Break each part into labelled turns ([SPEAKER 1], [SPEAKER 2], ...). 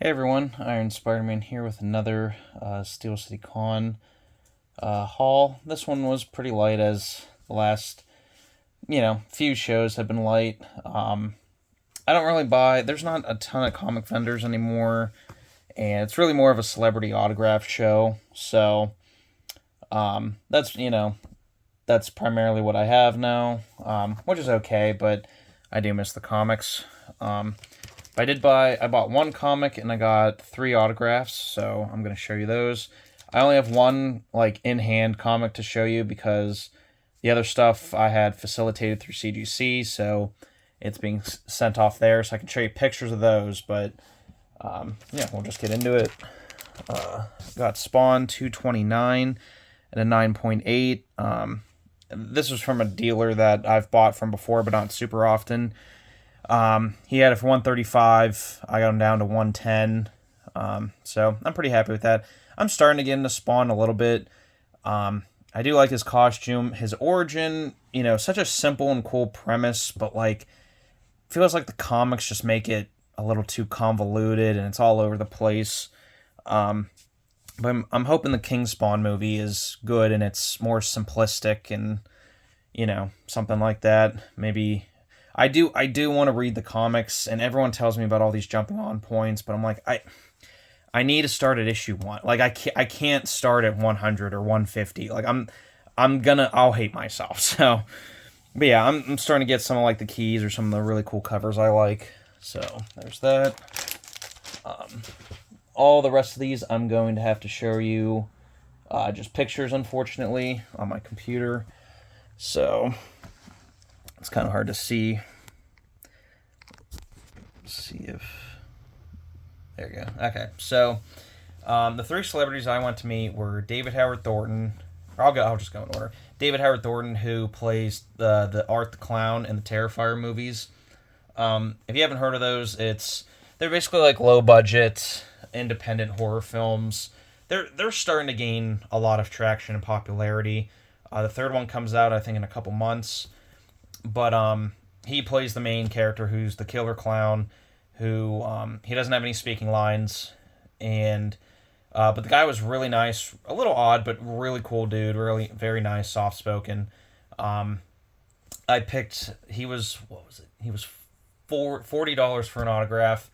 [SPEAKER 1] Hey everyone, Iron Spider-Man here with another Steel City Con haul. This one was pretty light as the last, few shows have been light. I don't really buy, there's not a ton of comic vendors anymore, and it's really more of a celebrity autograph show. So that's primarily what I have now, which is okay, but I do miss the comics. I bought one comic and I got three autographs, so I'm going to show you those. I only have one, like, in hand comic to show you because the other stuff I had facilitated through CGC, so it's being sent off there, so I can show you pictures of those, but yeah, we'll just get into it. Got Spawn 229 and a 9.8. This was from a dealer that I've bought from before, but not super often. He had it for 135. I got him down to 110. So I'm pretty happy with that. I'm starting to get into Spawn a little bit. I do like his costume, his origin. Such a simple and cool premise, but like feels like the comics just make it a little too convoluted and it's all over the place. But I'm hoping the King Spawn movie is good and it's more simplistic and something like that. Maybe I do want to read the comics, and everyone tells me about all these jumping on points, but I'm like I need to start at issue 1. Like I can't start at 100 or 150. Like I'll hate myself. So, but yeah, I'm starting to get some of like the keys or some of the really cool covers I like. So there's that. All the rest of these I'm going to have to show you just pictures, unfortunately, on my computer. So it's kind of hard to see. Let's see if there you go. Okay, so the three celebrities I went to meet were David Howard Thornton. I'll just go in order. David Howard Thornton, who plays the Art the Clown in the Terrifier movies. If you haven't heard of those, they're basically like low budget independent horror films. They're starting to gain a lot of traction and popularity. The third one comes out, I think, in a couple months. But he plays the main character, who's the killer clown, who he doesn't have any speaking lines, and but the guy was really nice, a little odd, but really cool dude, really very nice, soft spoken. I picked he was what was it? He was $40 for an autograph.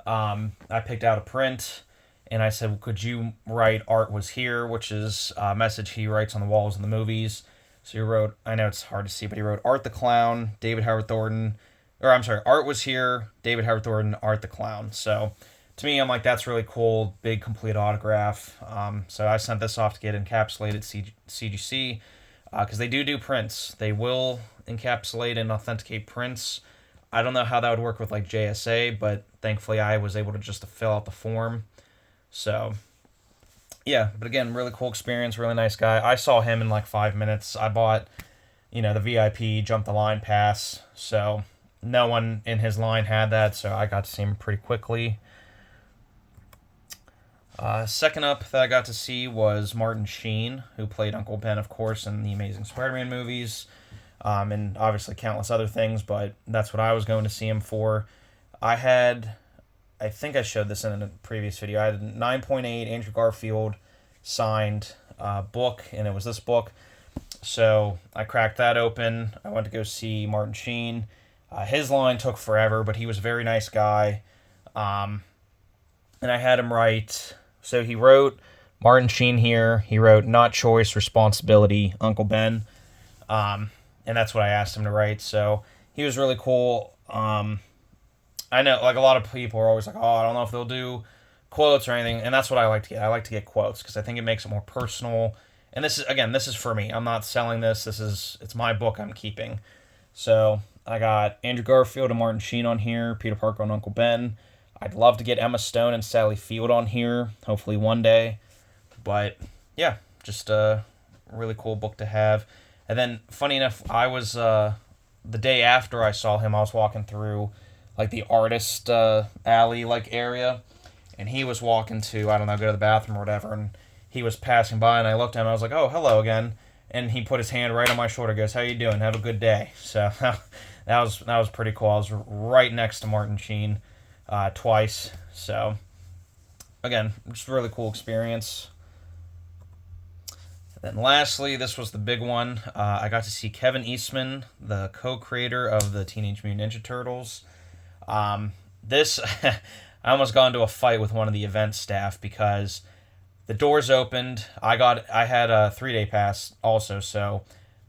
[SPEAKER 1] I picked out a print, and I said, well, could you write "Art was here," which is a message he writes on the walls in the movies. So he wrote, I know it's hard to see, but he wrote Art the Clown, David Howard Thornton, or I'm sorry, Art was here, David Howard Thornton, Art the Clown. So to me, I'm like, that's really cool, big complete autograph. So I sent this off to get encapsulated CGC because they do prints. They will encapsulate and authenticate prints. I don't know how that would work with like JSA, but thankfully I was able to just fill out the form. So yeah, but again, really cool experience, really nice guy. I saw him in like 5 minutes. I bought, the VIP jump the line pass, so no one in his line had that, so I got to see him pretty quickly. Second up that I got to see was Martin Sheen, who played Uncle Ben, of course, in the Amazing Spider-Man movies, and obviously countless other things, but that's what I was going to see him for. I think I showed this in a previous video. I had a 9.8 Andrew Garfield signed book, and it was this book. So I cracked that open. I went to go see Martin Sheen. His line took forever, but he was a very nice guy. And I had him write. So he wrote Martin Sheen here. He wrote "Not Choice, Responsibility, Uncle Ben," and that's what I asked him to write. So he was really cool. I know, like, a lot of people are always like, oh, I don't know if they'll do quotes or anything, and that's what I like to get. I like to get quotes because I think it makes it more personal. And this is for me. I'm not selling this. It's my book I'm keeping. So I got Andrew Garfield and Martin Sheen on here, Peter Parker and Uncle Ben. I'd love to get Emma Stone and Sally Field on here, hopefully one day. But yeah, just a really cool book to have. And then, funny enough, I was the day after I saw him, I was walking through like the artist alley like area, and he was walking to, I don't know, go to the bathroom or whatever, and he was passing by, and I looked at him, I was like, oh, hello again, and he put his hand right on my shoulder, goes, how you doing, have a good day. So that was pretty cool. I was right next to Martin Sheen twice, so again, just a really cool experience. Then lastly, this was the big one. I got to see Kevin Eastman, the co-creator of the Teenage Mutant Ninja Turtles. This, I almost got into a fight with one of the event staff because the doors opened. I had a 3-day pass also, so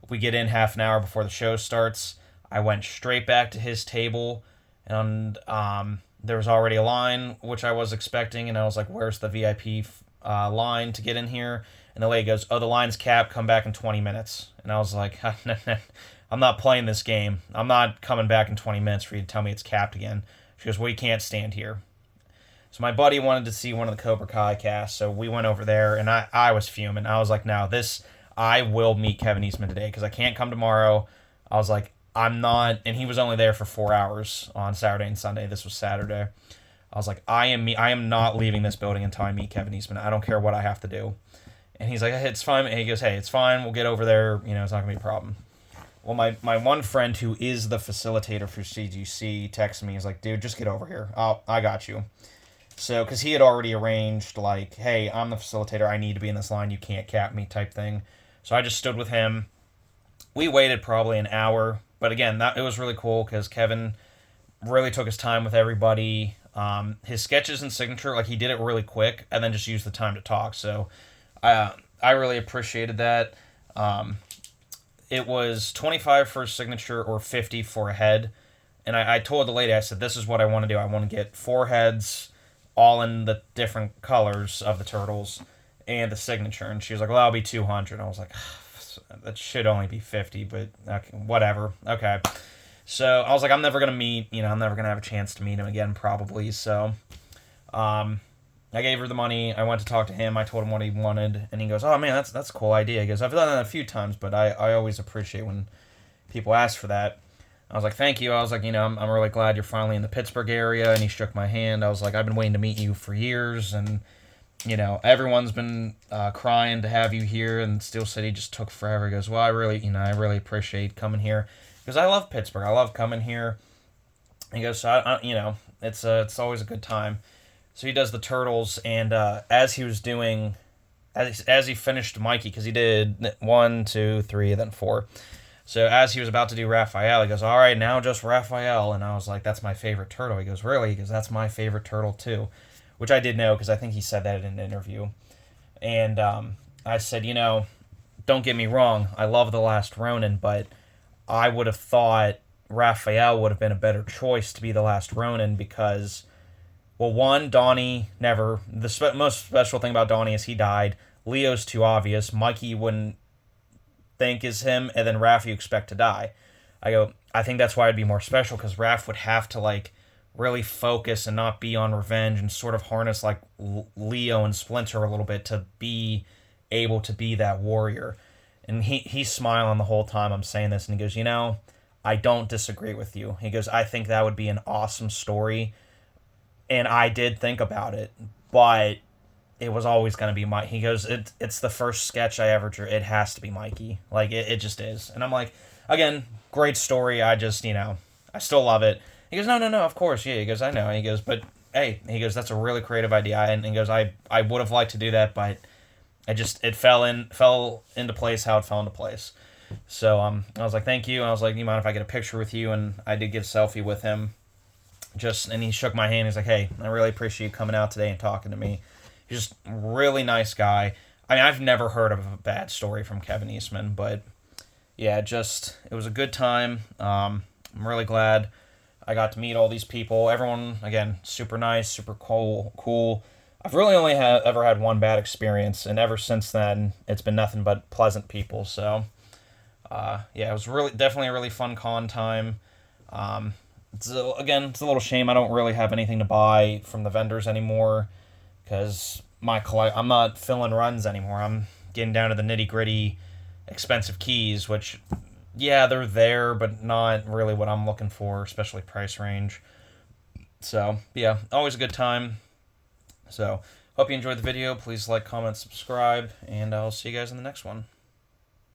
[SPEAKER 1] we get in half an hour before the show starts. I went straight back to his table, and there was already a line, which I was expecting, and I was like, where's the VIP line to get in here? And the lady goes, oh, the line's capped, come back in 20 minutes. And I was like, I'm not playing this game. I'm not coming back in 20 minutes for you to tell me it's capped again. She goes, well, you can't stand here. So my buddy wanted to see one of the Cobra Kai casts, so we went over there, and I was fuming. I was like, no, I will meet Kevin Eastman today, because I can't come tomorrow. I was like, I'm not, and he was only there for 4 hours on Saturday and Sunday. This was Saturday. I was like, I am not leaving this building until I meet Kevin Eastman. I don't care what I have to do. And he's like, hey, it's fine. And he goes, hey, it's fine. We'll get over there. It's not going to be a problem. Well, my one friend who is the facilitator for CGC texted me. He's like, dude, just get over here. I got you. So, because he had already arranged, like, hey, I'm the facilitator. I need to be in this line. You can't cap me type thing. So I just stood with him. We waited probably an hour. But again, it was really cool because Kevin really took his time with everybody. His sketches and signature, like, he did it really quick and then just used the time to talk. So I really appreciated that. It was 25 for a signature or 50 for a head. And I told the lady, I said, this is what I want to do. I want to get 4 heads, all in the different colors of the turtles, and the signature. And she was like, well, that'll be 200. I was like, that should only be 50, but okay, whatever. Okay. So I was like, I'm never going to meet, I'm never going to have a chance to meet him again, probably. So, I gave her the money. I went to talk to him. I told him what he wanted, and he goes, "Oh man, that's a cool idea." He goes, "I've done that a few times, but I always appreciate when people ask for that." I was like, "Thank you." I was like, I'm really glad you're finally in the Pittsburgh area." And he shook my hand. I was like, "I've been waiting to meet you for years, and everyone's been crying to have you here." And Steel City just took forever. He goes, "Well, I really appreciate coming here because I love Pittsburgh. I love coming here." He goes, "So it's always a good time." So he does the turtles, and as he finished Mikey, because he did 1, 2, 3, then 4. So as he was about to do Raphael, he goes, "All right, now just Raphael." And I was like, "That's my favorite turtle." He goes, "Really?" He goes, "That's my favorite turtle too," which I did know because I think he said that in an interview. And I said, don't get me wrong, I love The Last Ronin, but I would have thought Raphael would have been a better choice to be The Last Ronin because, well, one, Donnie never... The most special thing about Donnie is he died. Leo's too obvious. Mikey wouldn't think is him, and then Raph you expect to die. I think that's why it'd be more special, because Raph would have to, really focus and not be on revenge and sort of harness, Leo and Splinter a little bit to be able to be that warrior. And he's smiling the whole time I'm saying this, and he goes, I don't disagree with you. He goes, I think that would be an awesome story. And I did think about it, but it was always going to be Mike. He goes, it's the first sketch I ever drew. It has to be Mikey. It just is. And I'm like, again, great story. I just, I still love it. He goes, no, of course. Yeah, he goes, I know. He goes, but hey, he goes, that's a really creative idea. And he goes, I would have liked to do that, but it fell into place how it fell into place. So I was like, thank you. And I was like, you mind if I get a picture with you? And I did get a selfie with him. And he shook my hand. He's like, hey, I really appreciate you coming out today and talking to me. He's just a really nice guy. I mean, I've never heard of a bad story from Kevin Eastman, but yeah, it was a good time. I'm really glad I got to meet all these people. Everyone, again, super nice, super cool. I've really only ever had one bad experience, and ever since then, it's been nothing but pleasant people. So, yeah, it was definitely a really fun con time. It's a little shame I don't really have anything to buy from the vendors anymore, because I'm not filling runs anymore. I'm getting down to the nitty-gritty expensive keys, which, yeah, they're there, but not really what I'm looking for, especially price range. So, yeah, always a good time. So, hope you enjoyed the video. Please like, comment, subscribe, and I'll see you guys in the next one.